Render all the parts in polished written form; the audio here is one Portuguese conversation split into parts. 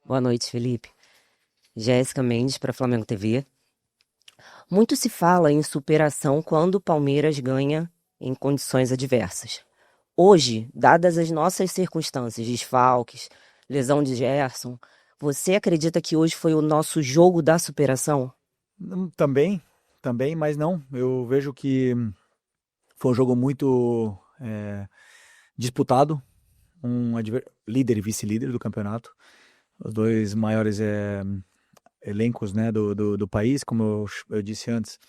Boa noite, Felipe. Jéssica Mendes para Flamengo TV. Muito se fala em superação quando o Palmeiras ganha em condições adversas. Hoje, dadas as nossas circunstâncias, desfalques, lesão de Gerson, você acredita que hoje foi o nosso jogo da superação? Também, também, mas não. Eu vejo que foi um jogo muito disputado, líder e vice-líder do campeonato, os dois maiores elencos, né, do país, como eu disse antes,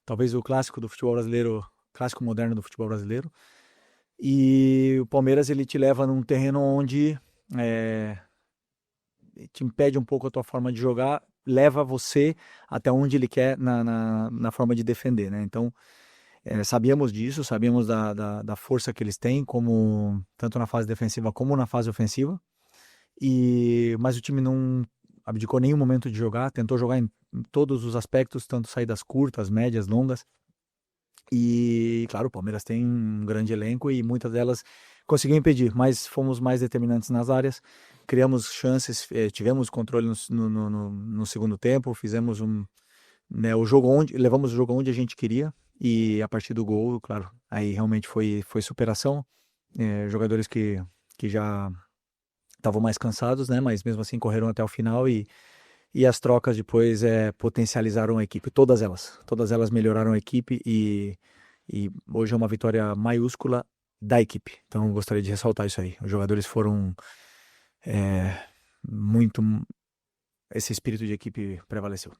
talvez o clássico do futebol brasileiro, clássico moderno do futebol brasileiro, e o Palmeiras ele te leva num terreno onde é, te impede um pouco a tua forma de jogar, leva você até onde ele quer na forma de defender, né? Então, sabíamos disso, sabíamos da força que eles têm, como tanto na fase defensiva como na fase ofensiva. Mas o time não abdicou nenhum momento de jogar, tentou jogar em todos os aspectos, tanto saídas curtas, médias, longas. E, claro, o Palmeiras tem um grande elenco e muitas delas conseguiu impedir, mas fomos mais determinantes nas áreas, criamos chances, tivemos controle no segundo tempo, fizemos né, o jogo onde levamos o jogo onde a gente queria e a partir do gol, claro, aí realmente foi superação. Jogadores que já estavam mais cansados, né, mas mesmo assim correram até o final e as trocas depois potencializaram a equipe, todas elas melhoraram a equipe e hoje é uma vitória maiúscula da equipe. Então gostaria de ressaltar isso aí. Os jogadores foram é, muito, esse espírito de equipe prevaleceu.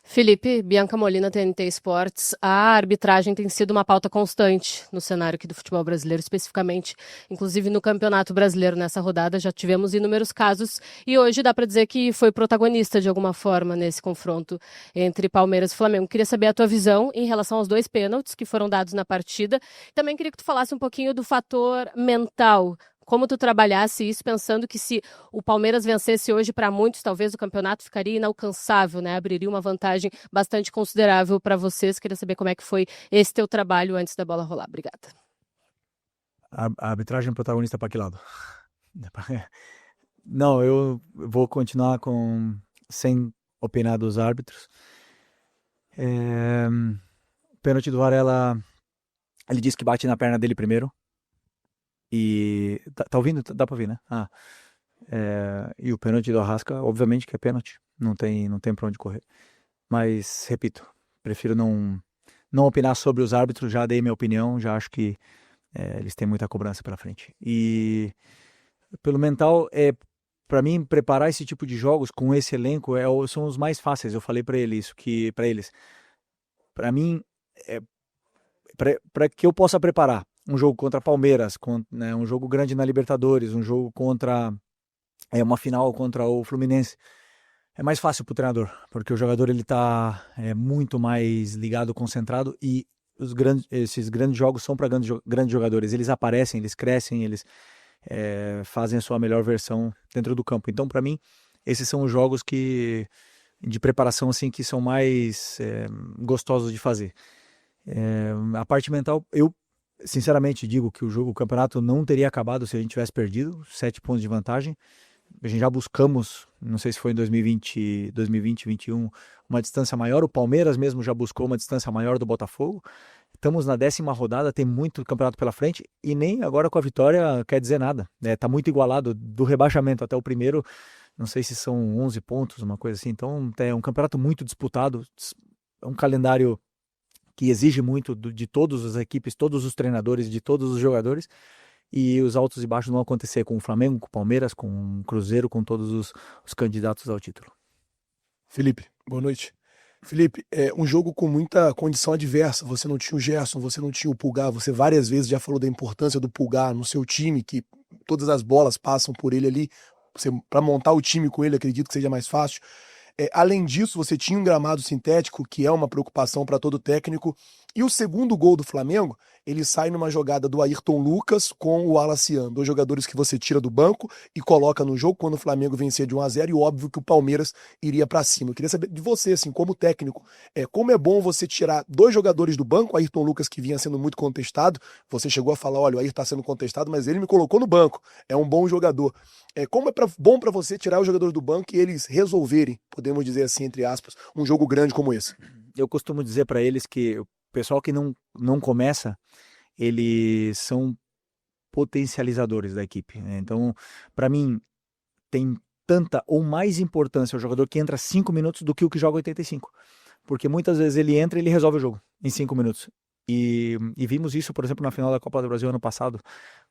Felipe, Bianca Molina, TNT Esportes. A arbitragem tem sido uma pauta constante no cenário aqui do futebol brasileiro, especificamente, inclusive no Campeonato Brasileiro. Nessa rodada já tivemos inúmeros casos e hoje dá para dizer que foi protagonista de alguma forma nesse confronto entre Palmeiras e Flamengo. Queria saber a tua visão em relação aos dois pênaltis que foram dados na partida. Também queria que tu falasse um pouquinho do fator mental. Como tu trabalhasse isso, pensando que se o Palmeiras vencesse hoje, para muitos, talvez o campeonato ficaria inalcançável, né? Abriria uma vantagem bastante considerável para vocês. Queria saber como é que foi esse teu trabalho antes da bola rolar. Obrigada. A arbitragem protagonista para que lado? Não, eu vou continuar sem opinar dos árbitros. É, Pênalti do Varela, ele disse que bate na perna dele primeiro. E tá ouvindo? Dá pra ouvir, né? E o pênalti do Arrasca, obviamente que é pênalti. Não tem pra onde correr. Mas, repito, prefiro não opinar sobre os árbitros. Já dei minha opinião, já acho que eles têm muita cobrança pela frente. E pelo mental, para mim, preparar esse tipo de jogos com esse elenco são os mais fáceis. Eu falei pra ele isso, que para eles, para mim, é, para que eu possa preparar um jogo contra Palmeiras, né, um jogo grande na Libertadores, um jogo contra uma final contra o Fluminense, é mais fácil para o treinador, porque o jogador ele está muito mais ligado, concentrado e esses grandes jogos são para grandes jogadores. Eles aparecem, eles crescem, eles fazem a sua melhor versão dentro do campo. Então, para mim, esses são os jogos de preparação assim que são mais gostosos de fazer. A parte mental, eu sinceramente digo que o campeonato não teria acabado se a gente tivesse perdido 7 pontos de vantagem. A gente já buscamos, não sei se foi em 2020, 2021, uma distância maior. O Palmeiras mesmo já buscou uma distância maior do Botafogo. Estamos na 10ª rodada, tem muito campeonato pela frente e nem agora com a vitória quer dizer nada. Tá muito igualado do rebaixamento até o primeiro. Não sei se são 11 pontos, uma coisa assim. Então é um campeonato muito disputado. É um calendário que exige muito de todas as equipes, todos os treinadores, de todos os jogadores, e os altos e baixos vão acontecer com o Flamengo, com o Palmeiras, com o Cruzeiro, com todos os candidatos ao título. Felipe, boa noite. Felipe, é um jogo com muita condição adversa. Você não tinha o Gerson, você não tinha o Pulgar. Você várias vezes já falou da importância do Pulgar no seu time, que todas as bolas passam por ele ali. Para montar o time com ele, acredito que seja mais fácil. Além disso, você tinha um gramado sintético, que é uma preocupação para todo técnico. E o segundo gol do Flamengo, ele sai numa jogada do Ayrton Lucas com o Alacian, dois jogadores que você tira do banco e coloca no jogo quando o Flamengo vencia de 1-0, e óbvio que o Palmeiras iria para cima. Eu queria saber de você, assim, como técnico, como é bom você tirar dois jogadores do banco, o Ayrton Lucas, que vinha sendo muito contestado, você chegou a falar, olha, o Ayrton está sendo contestado, mas ele me colocou no banco, é um bom jogador. Como bom para você tirar os jogadores do banco e eles resolverem, podemos dizer assim, entre aspas, um jogo grande como esse? Eu costumo dizer para eles que o pessoal que não começa, eles são potencializadores da equipe, né? Então, para mim, tem tanta ou mais importância o jogador que entra 5 minutos do que o que joga 85. Porque muitas vezes ele entra e ele resolve o jogo em 5 minutos. E vimos isso, por exemplo, na final da Copa do Brasil ano passado.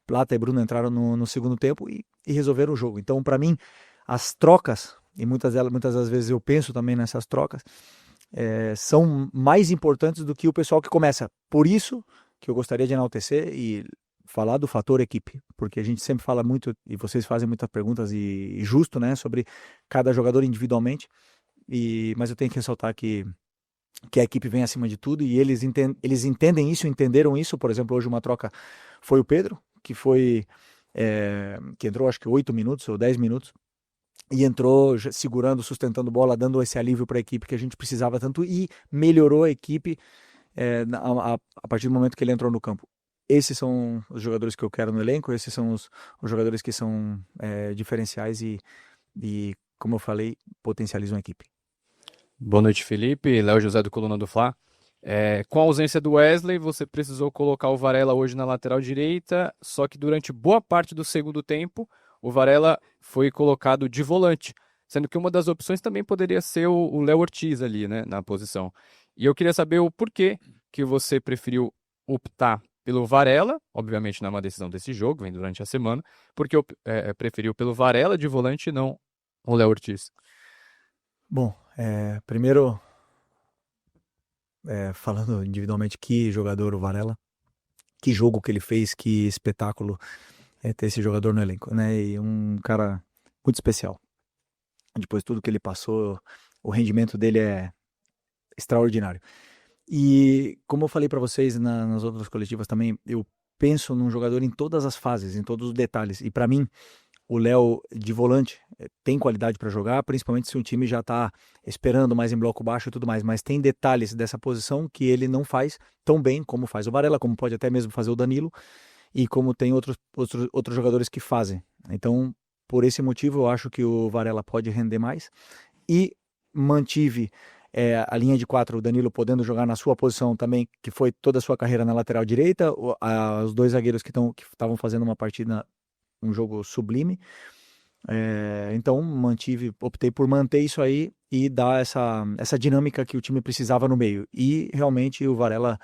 Plata e Bruno entraram no segundo tempo e resolveram o jogo. Então, para mim, as trocas, e muitas das vezes eu penso também nessas trocas, são mais importantes do que o pessoal que começa. Por isso que eu gostaria de enaltecer e falar do fator equipe, porque a gente sempre fala muito, e vocês fazem muitas perguntas, e justo, né, sobre cada jogador individualmente, mas eu tenho que ressaltar que a equipe vem acima de tudo, e eles entendem isso, entenderam isso. Por exemplo, hoje uma troca foi o Pedro, que entrou acho que 8 minutos ou 10 minutos, e entrou segurando, sustentando bola, dando esse alívio para a equipe que a gente precisava tanto, e melhorou a equipe a partir do momento que ele entrou no campo. Esses são os jogadores que eu quero no elenco, esses são os jogadores que são diferenciais e, como eu falei, potencializam a equipe. Boa noite, Felipe. Léo José do Coluna do Fla. Com a ausência do Wesley, você precisou colocar o Varela hoje na lateral direita, só que durante boa parte do segundo tempo, o Varela foi colocado de volante, sendo que uma das opções também poderia ser o Léo Ortiz ali, né, na posição. E eu queria saber o porquê que você preferiu optar pelo Varela, obviamente não é uma decisão desse jogo, vem durante a semana, porque preferiu pelo Varela de volante e não o Léo Ortiz. Bom, primeiro, falando individualmente, que jogador o Varela, que jogo que ele fez, que espetáculo ter esse jogador no elenco, né? E um cara muito especial. Depois de tudo que ele passou, o rendimento dele é extraordinário. E como eu falei para vocês nas outras coletivas também, eu penso num jogador em todas as fases, em todos os detalhes. E para mim, o Léo de volante tem qualidade para jogar, principalmente se o time já está esperando mais em bloco baixo e tudo mais, mas tem detalhes dessa posição que ele não faz tão bem como faz o Varela, como pode até mesmo fazer o Danilo, e como tem outros jogadores que fazem. Então, por esse motivo, eu acho que o Varela pode render mais, e mantive a linha de 4, o Danilo podendo jogar na sua posição também, que foi toda a sua carreira na lateral direita, os dois zagueiros que estavam fazendo uma partida, um jogo sublime. Então optei por manter isso aí e dar essa dinâmica que o time precisava no meio. E realmente o Varela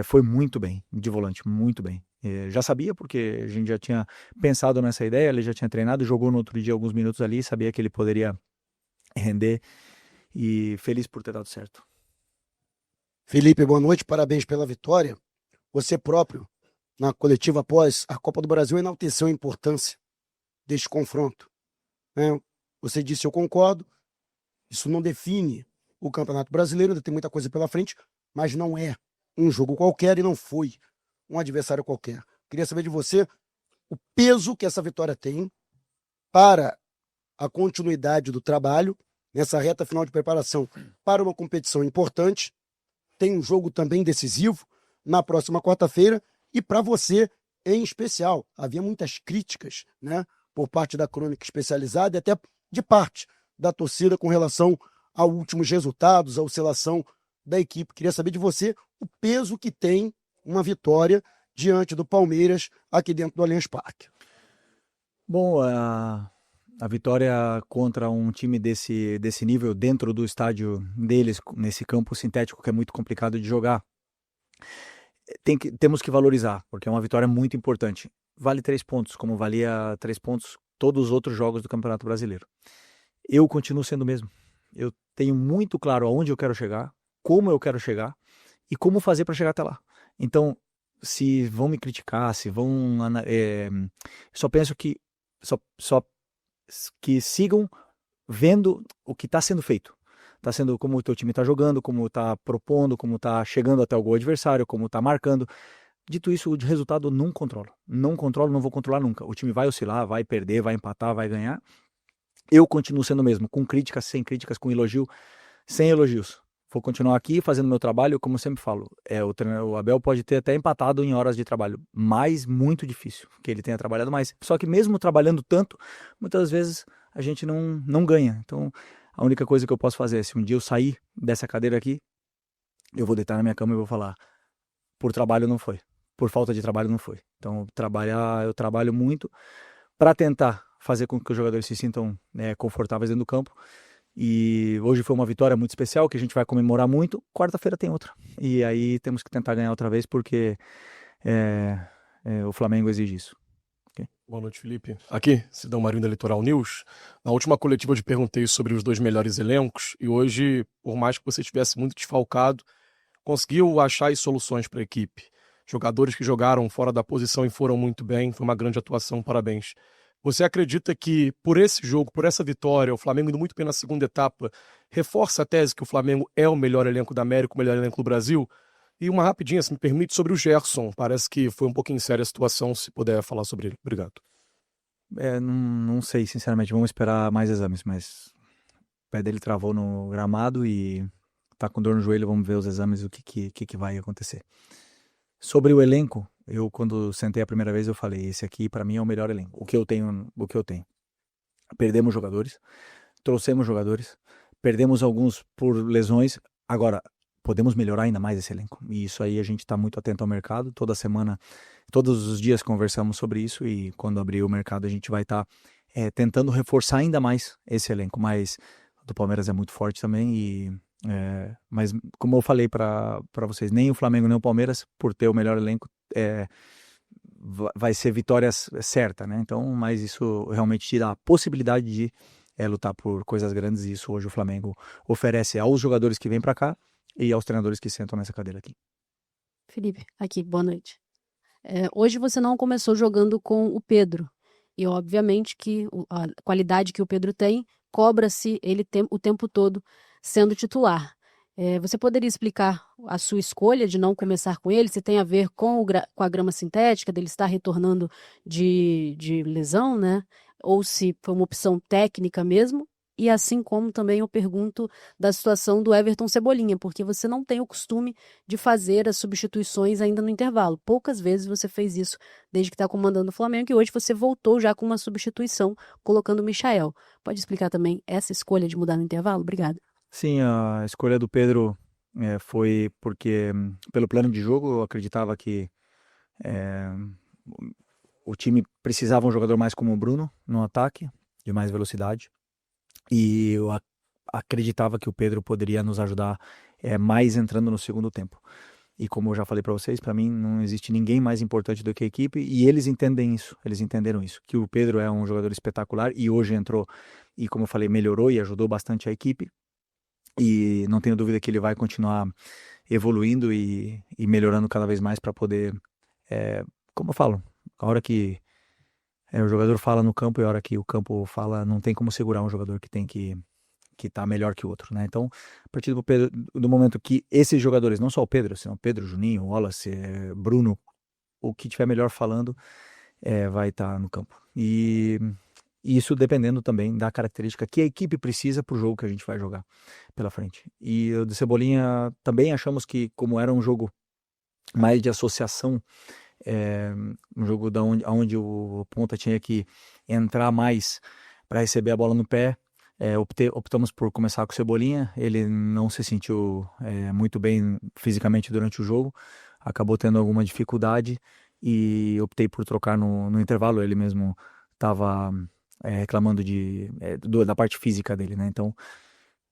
foi muito bem de volante, muito bem. Já sabia, porque a gente já tinha pensado nessa ideia, ele já tinha treinado, jogou no outro dia alguns minutos ali, sabia que ele poderia render, e feliz por ter dado certo. Felipe, boa noite, parabéns pela vitória. Você próprio, na coletiva após a Copa do Brasil, enalteceu a importância deste confronto, né? Você disse, eu concordo, isso não define o Campeonato Brasileiro, ainda tem muita coisa pela frente, mas não é um jogo qualquer e não foi um adversário qualquer. Queria saber de você o peso que essa vitória tem para a continuidade do trabalho nessa reta final de preparação para uma competição importante. Tem um jogo também decisivo na próxima quarta-feira, e para você em especial. Havia muitas críticas, né, por parte da crônica especializada e até de parte da torcida com relação aos últimos resultados, a oscilação da equipe. Queria saber de você o peso que tem uma vitória diante do Palmeiras aqui dentro do Allianz Parque. Bom, a vitória contra um time desse nível dentro do estádio deles, nesse campo sintético que é muito complicado de jogar, temos que valorizar, porque é uma vitória muito importante. Vale 3 pontos, como valia 3 pontos todos os outros jogos do Campeonato Brasileiro. Eu continuo sendo o mesmo. Eu tenho muito claro aonde eu quero chegar, como eu quero chegar e como fazer para chegar até lá. Então, se vão me criticar, se vão... só penso que que sigam vendo o que está sendo feito. Está sendo como o teu time está jogando, como está propondo, como está chegando até o gol adversário, como está marcando. Dito isso, de resultado eu não controlo. Não controlo, não vou controlar nunca. O time vai oscilar, vai perder, vai empatar, vai ganhar. Eu continuo sendo o mesmo, com críticas, sem críticas, com elogio, sem elogios. Vou continuar aqui fazendo meu trabalho, como eu sempre falo. O Abel pode ter até empatado em horas de trabalho, mas muito difícil que ele tenha trabalhado mais. Só que mesmo trabalhando tanto, muitas vezes a gente não ganha. Então, a única coisa que eu posso fazer é, se um dia eu sair dessa cadeira aqui, eu vou deitar na minha cama e vou falar, por trabalho não foi, por falta de trabalho não foi. Então, eu trabalho muito para tentar fazer com que os jogadores se sintam confortáveis dentro do campo. E hoje foi uma vitória muito especial que a gente vai comemorar muito. Quarta-feira tem outra. E aí temos que tentar ganhar outra vez porque o Flamengo exige isso. Okay? Boa noite, Felipe. Aqui, Sidão Marinho da Litoral News. Na última coletiva eu te perguntei sobre os 2 melhores elencos e hoje, por mais que você estivesse muito desfalcado, conseguiu achar as soluções para a equipe. Jogadores que jogaram fora da posição e foram muito bem. Foi uma grande atuação, parabéns. Você acredita que, por esse jogo, por essa vitória, o Flamengo indo muito bem na segunda etapa, reforça a tese que o Flamengo é o melhor elenco da América, o melhor elenco do Brasil? E uma rapidinha, se me permite, sobre o Gerson. Parece que foi um pouquinho séria a situação, se puder falar sobre ele. Obrigado. Não sei, sinceramente. Vamos esperar mais exames, mas o pé dele travou no gramado e tá com dor no joelho. Vamos ver os exames e o que vai acontecer. Sobre o elenco, eu quando sentei a primeira vez eu falei, esse aqui para mim é o melhor elenco, o que eu tenho. Perdemos jogadores, trouxemos jogadores, perdemos alguns por lesões, agora podemos melhorar ainda mais esse elenco, e isso aí a gente está muito atento ao mercado, toda semana, todos os dias conversamos sobre isso, e quando abrir o mercado a gente vai estar tentando reforçar ainda mais esse elenco, mas o do Palmeiras é muito forte também, mas como eu falei para vocês, nem o Flamengo nem o Palmeiras, por ter o melhor elenco, vai ser vitória certa, né? Então, mas isso realmente te dá a possibilidade de lutar por coisas grandes, e isso hoje o Flamengo oferece aos jogadores que vêm para cá e aos treinadores que sentam nessa cadeira aqui. Felipe, aqui, boa noite. Hoje você não começou jogando com o Pedro, e obviamente que a qualidade que o Pedro tem, cobra-se ele o tempo todo sendo titular. Você poderia explicar a sua escolha de não começar com ele, se tem a ver com a grama sintética, dele estar retornando de lesão, né? Ou se foi uma opção técnica mesmo? E assim como também eu pergunto da situação do Everton Cebolinha, porque você não tem o costume de fazer as substituições ainda no intervalo. Poucas vezes você fez isso desde que está comandando o Flamengo, e hoje você voltou já com uma substituição, colocando o Michael. Pode explicar também essa escolha de mudar no intervalo? Obrigada. Sim, a escolha do Pedro foi porque, pelo plano de jogo, eu acreditava que o time precisava um jogador mais como o Bruno no ataque, de mais velocidade, e eu acreditava que o Pedro poderia nos ajudar mais entrando no segundo tempo. E como eu já falei para vocês, para mim não existe ninguém mais importante do que a equipe, e eles entendem isso, eles entenderam isso, que o Pedro é um jogador espetacular e hoje entrou e, como eu falei, melhorou e ajudou bastante a equipe. E não tenho dúvida que ele vai continuar evoluindo e melhorando cada vez mais para poder, como eu falo, a hora que o jogador fala no campo e a hora que o campo fala, não tem como segurar um jogador que tem que tá melhor que o outro, né? Então, a partir do momento que esses jogadores, não só o Pedro, senão Pedro, Juninho, Wallace, Bruno, o que tiver melhor falando, vai estar no campo. E isso dependendo também da característica que a equipe precisa para o jogo que a gente vai jogar pela frente. E o de Cebolinha também achamos que, como era um jogo mais de associação, um jogo onde o ponta tinha que entrar mais para receber a bola no pé, optamos por começar com o Cebolinha. Ele não se sentiu muito bem fisicamente durante o jogo, acabou tendo alguma dificuldade e optei por trocar no intervalo. Ele mesmo estava reclamando da parte física dele, né? Então,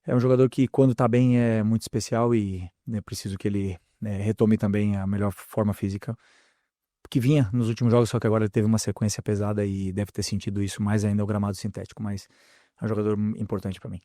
é um jogador que, quando tá bem, é muito especial e preciso que ele retome também a melhor forma física que vinha nos últimos jogos, só que agora ele teve uma sequência pesada e deve ter sentido isso mais ainda o gramado sintético, mas é um jogador importante para mim.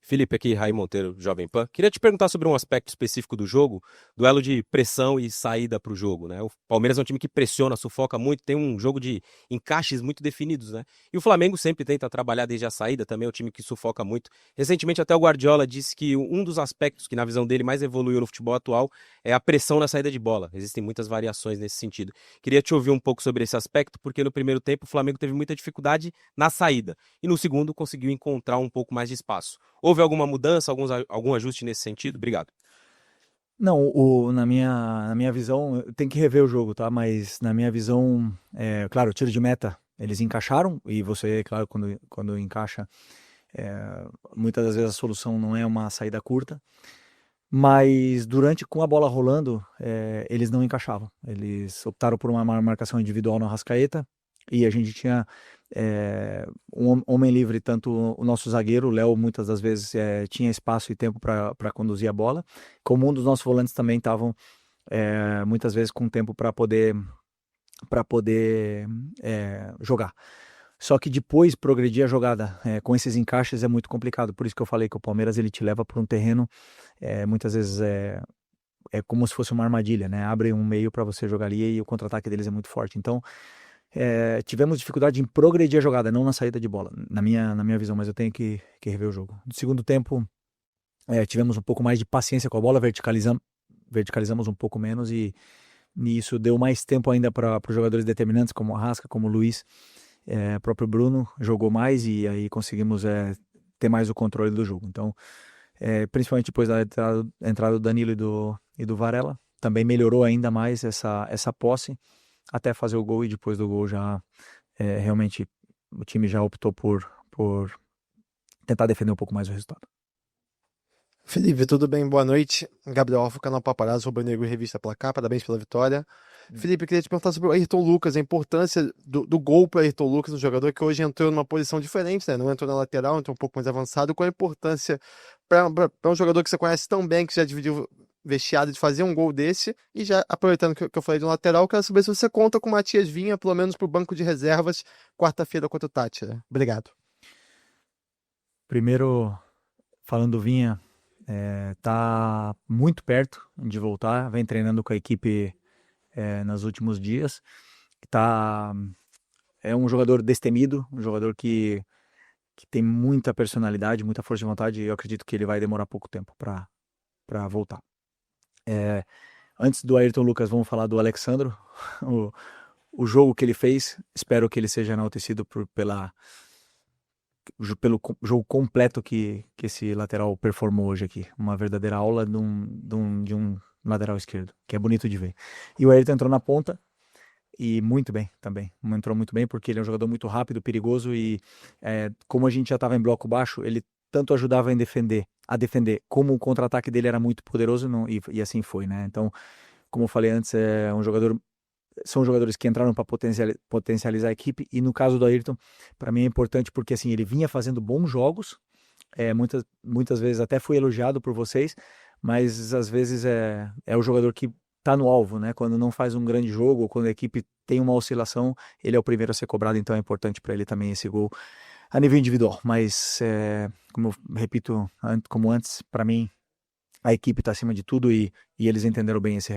Felipe, aqui, Raí Monteiro, Jovem Pan. Queria te perguntar sobre um aspecto específico do jogo, duelo de pressão e saída para o jogo, né? O Palmeiras é um time que pressiona, sufoca muito, tem um jogo de encaixes muito definidos, né? E o Flamengo sempre tenta trabalhar desde a saída, também é um time que sufoca muito. Recentemente até o Guardiola disse que um dos aspectos que na visão dele mais evoluiu no futebol atual é a pressão na saída de bola. Existem muitas variações nesse sentido. Queria te ouvir um pouco sobre esse aspecto, porque no primeiro tempo o Flamengo teve muita dificuldade na saída e no segundo conseguiu encontrar um pouco mais de espaço. Houve alguma mudança, algum ajuste nesse sentido? Obrigado. Não, na minha visão, tem que rever o jogo, tá? Mas na minha visão, claro, tiro de meta, eles encaixaram, e você, claro, quando encaixa, muitas das vezes a solução não é uma saída curta, mas com a bola rolando, eles não encaixavam. Eles optaram por uma marcação individual no Arrascaeta, e a gente tinha um homem livre, tanto o nosso zagueiro, o Léo, muitas das vezes tinha espaço e tempo para conduzir a bola, como um dos nossos volantes também estavam muitas vezes com tempo para poder jogar. Só que depois progredir a jogada com esses encaixes é muito complicado, por isso que eu falei que o Palmeiras ele te leva por um terreno, muitas vezes é como se fosse uma armadilha, né? Abre um meio para você jogar ali e o contra-ataque deles é muito forte. Então, tivemos dificuldade em progredir a jogada, não na saída de bola, na minha visão, mas eu tenho que rever o jogo. No segundo tempo, tivemos um pouco mais de paciência com a bola, verticalizamos um pouco menos e isso deu mais tempo ainda para os jogadores determinantes, como o Arrasca, como o Luiz, o próprio Bruno jogou mais e aí conseguimos ter mais o controle do jogo. Então, principalmente depois da entrada do Danilo e do Varela, também melhorou ainda mais essa posse, até fazer o gol, e depois do gol já realmente o time já optou por tentar defender um pouco mais o resultado. Felipe, tudo bem? Boa noite. Gabriel Alfa, canal Paparazzo, Rubro Negro, Revista Placar. Parabéns pela vitória. Felipe, eu queria te perguntar sobre o Ayrton Lucas, a importância do gol para Ayrton Lucas, um jogador que hoje entrou numa posição diferente, né? Não entrou na lateral, entrou um pouco mais avançado. Qual a importância para um jogador que você conhece tão bem, que já dividiu vestiário, de fazer um gol desse? E já aproveitando que eu falei de um lateral, quero saber se você conta com o Matias Vinha, pelo menos para o banco de reservas, quarta-feira contra o Tátira. Obrigado. Primeiro, falando do Vinha, tá muito perto de voltar, vem treinando com a equipe nos últimos dias. É um jogador destemido, um jogador que tem muita personalidade, muita força de vontade, e eu acredito que ele vai demorar pouco tempo para voltar. Antes do Ayrton Lucas, vamos falar do Alexandro. O jogo que ele fez, espero que ele seja enaltecido pelo jogo completo que esse lateral performou hoje aqui. Uma verdadeira aula de um lateral esquerdo, que é bonito de ver. E o Ayrton entrou na ponta, e muito bem também. Entrou muito bem, porque ele é um jogador muito rápido, perigoso, e como a gente já estava em bloco baixo, ele tanto ajudava a defender, como o contra-ataque dele era muito poderoso, e assim foi, né? Então, como eu falei antes, são jogadores que entraram para potencializar a equipe, e no caso do Ayrton, para mim é importante porque assim, ele vinha fazendo bons jogos, muitas vezes até foi elogiado por vocês, mas às vezes é o jogador que está no alvo, né? Quando não faz um grande jogo, ou quando a equipe tem uma oscilação, ele é o primeiro a ser cobrado, então é importante para ele também esse gol a nível individual. Mas, como eu repito, como antes, para mim, a equipe está acima de tudo, e eles entenderam bem esse